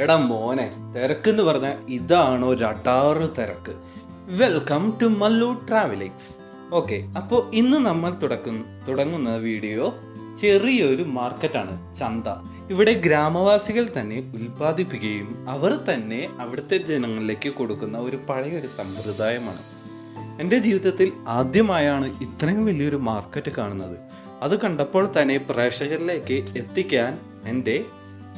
എടാ മോനെ, തിരക്കെന്ന് പറഞ്ഞാൽ ഇതാണോ രടാറ് തിരക്ക്. Welcome to Mallu travellings. Okay, അപ്പോൾ ഇന്ന് നമ്മൾ തുടങ്ങുന്ന വീഡിയോ ചെറിയൊരു മാർക്കറ്റാണ്, ചന്ത. ഇവിടെ ഗ്രാമവാസികൾ തന്നെ ഉൽപ്പാദിപ്പിക്കുകയും അവർ തന്നെ അവിടുത്തെ ജനങ്ങളിലേക്ക് കൊടുക്കുന്ന ഒരു പഴയൊരു സമ്പ്രദായമാണ്. എൻ്റെ ജീവിതത്തിൽ ആദ്യമായാണ് ഇത്രയും വലിയൊരു മാർക്കറ്റ് കാണുന്നത്. അത് കണ്ടപ്പോൾ തന്നെ പ്രേക്ഷകരിലേക്ക് എത്തിക്കാൻ എൻ്റെ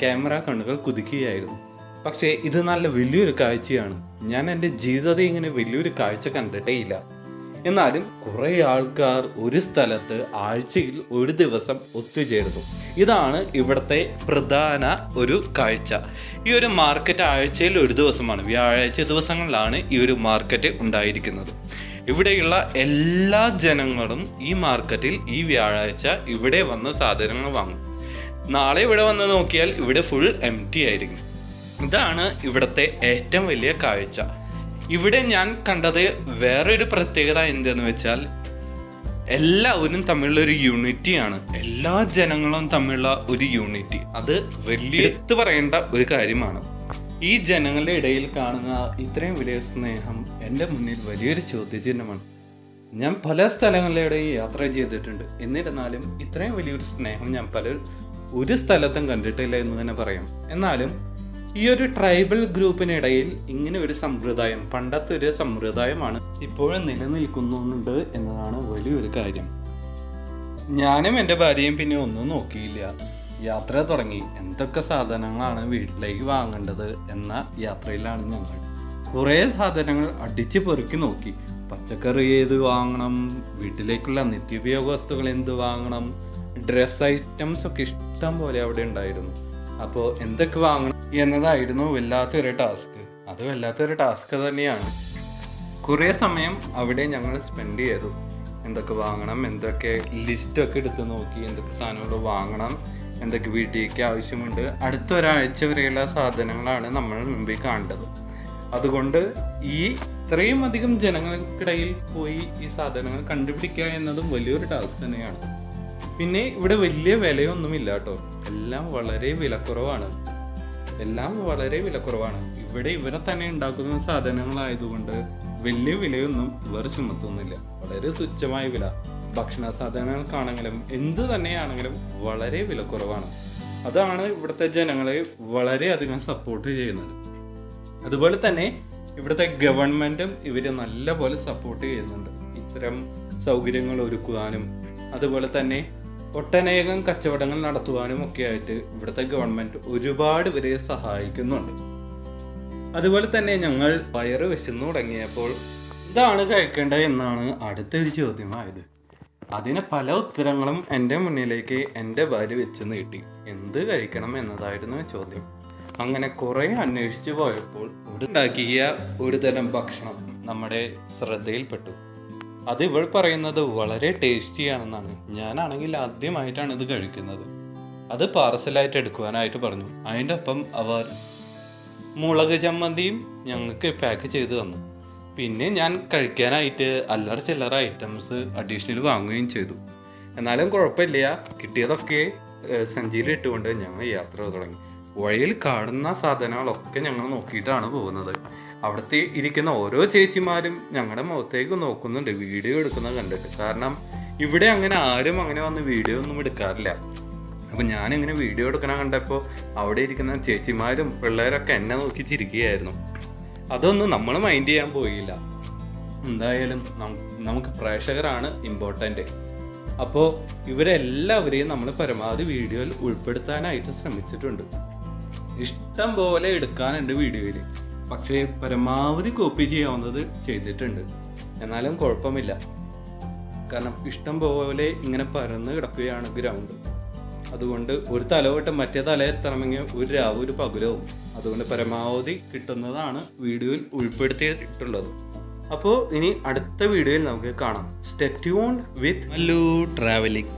ക്യാമറ കണ്ണുകൾ കുതിക്കുകയായിരുന്നു. പക്ഷേ ഇത് നല്ല വലിയൊരു കാഴ്ചയാണ്. ഞാൻ എൻ്റെ ജീവിതത്തിൽ ഇങ്ങനെ വലിയൊരു കാഴ്ച കണ്ടിട്ടേ ഇല്ല. എന്നാലും കുറേ ആൾക്കാർ ഒരു സ്ഥലത്ത് ആഴ്ചയിൽ ഒരു ദിവസം ഒത്തുചേരുന്നു. ഇതാണ് ഇവിടുത്തെ പ്രധാന ഒരു കാഴ്ച. ഈ ഒരു മാർക്കറ്റ് ആഴ്ചയിൽ ഒരു ദിവസമാണ്, വ്യാഴാഴ്ച ദിവസങ്ങളിലാണ് ഈ ഒരു മാർക്കറ്റ് ഉണ്ടായിരിക്കുന്നത്. ഇവിടെയുള്ള എല്ലാ ജനങ്ങളും ഈ മാർക്കറ്റിൽ ഈ വ്യാഴാഴ്ച ഇവിടെ വന്ന് സാധനങ്ങൾ വാങ്ങും. നാളെ ഇവിടെ വന്ന് നോക്കിയാൽ ഇവിടെ ഫുൾ എംപ്റ്റി ആയിരിക്കും. ഇതാണ് ഇവിടുത്തെ ഏറ്റവും വലിയ കാഴ്ച. ഇവിടെ ഞാൻ കണ്ടത് വേറൊരു പ്രത്യേകത എന്തെന്ന് വെച്ചാൽ എല്ലാവരും തമ്മിലുള്ള ഒരു യൂണിറ്റിയാണ്. എല്ലാ ജനങ്ങളും തമ്മിലുള്ള ഒരു യൂണിറ്റി, അത് വലിയ എടുത്തു പറയേണ്ട ഒരു കാര്യമാണ്. ഈ ജനങ്ങളുടെ ഇടയിൽ കാണുന്ന ഇത്രയും വലിയ സ്നേഹം എൻ്റെ മുന്നിൽ വലിയൊരു ചോദ്യചിഹ്നമാണ്. ഞാൻ പല സ്ഥലങ്ങളിലൂടെയും യാത്ര ചെയ്തിട്ടുണ്ട്, എന്നിരുന്നാലും ഇത്രയും വലിയൊരു സ്നേഹം ഞാൻ ഒരു സ്ഥലത്തും കണ്ടിട്ടില്ല എന്ന് തന്നെ പറയാം. എന്നാലും ഈ ഒരു ട്രൈബൽ ഗ്രൂപ്പിനിടയിൽ ഇങ്ങനെ ഒരു സമ്പ്രദായം, പണ്ടത്തെ ഒരു സമ്പ്രദായമാണ് ഇപ്പോഴും നിലനിൽക്കുന്നുണ്ട് എന്നതാണ് വലിയൊരു കാര്യം. ഞാനും എൻ്റെ ഭാര്യയും പിന്നെ ഒന്നും നോക്കിയില്ല, യാത്ര തുടങ്ങി. എന്തൊക്കെ സാധനങ്ങളാണ് വീട്ടിലേക്ക് വാങ്ങേണ്ടത് എന്ന യാത്രയിലാണ് ഞങ്ങൾ. കുറേ സാധനങ്ങൾ അടിച്ച് പെറുക്കി നോക്കി. പച്ചക്കറി ഏത് വാങ്ങണം, വീട്ടിലേക്കുള്ള നിത്യോപയോഗ വസ്തുക്കൾ എന്ത് വാങ്ങണം, ഡ്രസ് ഐറ്റംസ് ഒക്കെ ഇഷ്ടം പോലെ അവിടെ ഉണ്ടായിരുന്നു. അപ്പോൾ എന്തൊക്കെ വാങ്ങണം എന്നതായിരുന്നു വല്ലാത്തൊരു ടാസ്ക്. അത് വല്ലാത്തൊരു ടാസ്ക് തന്നെയാണ്. കുറേ സമയം അവിടെ ഞങ്ങൾ സ്പെൻഡ് ചെയ്തു. എന്തൊക്കെ വാങ്ങണം, എന്തൊക്കെ ലിസ്റ്റൊക്കെ എടുത്ത് നോക്കി, എന്തൊക്കെ സാധനങ്ങൾ വാങ്ങണം, എന്തൊക്കെ വീട്ടിലേക്ക് ആവശ്യമുണ്ട്. അടുത്ത ഒരാഴ്ച വരെയുള്ള സാധനങ്ങളാണ് നമ്മൾ മുമ്പിൽ കാണേണ്ടത്. അതുകൊണ്ട് ഇത്രയും അധികം ജനങ്ങൾക്കിടയിൽ പോയി ഈ സാധനങ്ങൾ കണ്ടുപിടിക്കുക എന്നതും വലിയൊരു ടാസ്ക് തന്നെയാണ്. പിന്നെ ഇവിടെ വലിയ വിലയൊന്നുമില്ല കേട്ടോ, എല്ലാം വളരെ വിലക്കുറവാണ്. ഇവിടെ ഇവരെ തന്നെ ഉണ്ടാക്കുന്ന സാധനങ്ങളായതുകൊണ്ട് വലിയ വിലയൊന്നും ഇവർ ചുമത്തുന്നില്ല. വളരെ തുച്ഛമായ വില. ഭക്ഷണ സാധനങ്ങൾക്കാണെങ്കിലും എന്ത് തന്നെയാണെങ്കിലും വളരെ വിലക്കുറവാണ്. അതാണ് ഇവിടുത്തെ ജനങ്ങളെ വളരെയധികം സപ്പോർട്ട് ചെയ്യുന്നത്. അതുപോലെ തന്നെ ഇവിടുത്തെ ഗവൺമെൻറ്റും ഇവരെ നല്ലപോലെ സപ്പോർട്ട് ചെയ്യുന്നുണ്ട്. ഇത്തരം സൗകര്യങ്ങൾ ഒരുക്കുവാനും അതുപോലെ തന്നെ ഒട്ടനേകം കച്ചവടങ്ങൾ നടത്തുവാനും ഒക്കെ ആയിട്ട് ഇവിടുത്തെ ഗവൺമെൻറ് ഒരുപാട് പേരെ സഹായിക്കുന്നുണ്ട്. അതുപോലെ തന്നെ ഞങ്ങൾ വയറ് വിശന്നു തുടങ്ങിയപ്പോൾ ഇതാണ് കഴിക്കേണ്ടത് എന്നാണ് അടുത്തൊരു ചോദ്യമായത്. അതിന് പല ഉത്തരങ്ങളും എൻ്റെ മുന്നിലേക്ക് എൻ്റെ ഭാര്യ വെച്ച് നീട്ടി. എന്ത് കഴിക്കണം എന്നതായിരുന്നു ചോദ്യം. അങ്ങനെ കുറേ അന്വേഷിച്ച് പോയപ്പോൾ ഉണ്ടാക്കിയ ഒരു തരം ഭക്ഷണം നമ്മുടെ ശ്രദ്ധയിൽപ്പെട്ടു. അത് ഇവൾ പറയുന്നത് വളരെ ടേസ്റ്റിയാണെന്നാണ്. ഞാനാണെങ്കിൽ ആദ്യമായിട്ടാണ് ഇത് കഴിക്കുന്നത്. അത് പാർസലായിട്ട് എടുക്കുവാനായിട്ട് പറഞ്ഞു. അതിൻ്റെ ഒപ്പം അവർ മുളക് ചമ്മന്തിയും ഞങ്ങൾക്ക് പാക്ക് ചെയ്ത് തന്നു. പിന്നെ ഞാൻ കഴിക്കാനായിട്ട് അല്ലറ ചില്ലറ ഐറ്റംസ് അഡീഷണൽ വാങ്ങുകയും ചെയ്തു. എന്നാലും കുഴപ്പമില്ല, കിട്ടിയതൊക്കെ സഞ്ചിയിലിട്ടുകൊണ്ട് ഞങ്ങൾ യാത്ര തുടങ്ങി. വഴിയിൽ കാണുന്ന സാധനങ്ങളൊക്കെ ഞങ്ങൾ നോക്കിയിട്ടാണ് പോകുന്നത്. അവിടുത്തെ ഇരിക്കുന്ന ഓരോ ചേച്ചിമാരും ഞങ്ങളുടെ മുഖത്തേക്ക് നോക്കുന്നുണ്ട് വീഡിയോ എടുക്കുന്നത് കണ്ടിട്ട്. കാരണം ഇവിടെ ആരും അങ്ങനെ വന്ന് വീഡിയോ ഒന്നും എടുക്കാറില്ല. അപ്പം ഞാനിങ്ങനെ വീഡിയോ എടുക്കണ കണ്ടപ്പോൾ അവിടെ ഇരിക്കുന്ന ചേച്ചിമാരും പിള്ളേരൊക്കെ എന്നെ നോക്കി ചിരിക്കുകയായിരുന്നു. അതൊന്നും നമ്മൾ മൈൻഡ് ചെയ്യാൻ പോയില്ല. എന്തായാലും നമുക്ക് പ്രേക്ഷകരാണ് ഇമ്പോർട്ടൻ്റ്. അപ്പോൾ ഇവരെല്ലാവരെയും നമ്മൾ പരമാവധി വീഡിയോയിൽ ഉൾപ്പെടുത്താനായിട്ട് ശ്രമിച്ചിട്ടുണ്ട്. ഇഷ്ടം പോലെ എടുക്കാനുണ്ട് വീഡിയോയിൽ, പക്ഷേ പരമാവധി കോപ്പി ചെയ്യാവുന്നത് ചെയ്തിട്ടുണ്ട്. എന്നാലും കുഴപ്പമില്ല, കാരണം ഇഷ്ടം പോലെ ഇങ്ങനെ പരന്ന് കിടക്കുകയാണ് ഗ്രൗണ്ട്. അതുകൊണ്ട് ഒരു തല തൊട്ട് മറ്റേ തല എത്തണമെങ്കിൽ ഒരു രാവും ഒരു പകലവും. അതുകൊണ്ട് പരമാവധി കിട്ടുന്നതാണ് വീഡിയോയിൽ ഉൾപ്പെടുത്തിയിട്ടുള്ളത്. അപ്പോൾ ഇനി അടുത്ത വീഡിയോയിൽ നമുക്ക് കാണാം. സ്റ്റേ ട്യൂൺഡ് വിത്ത് മല്ലു ട്രാവലിംഗ്.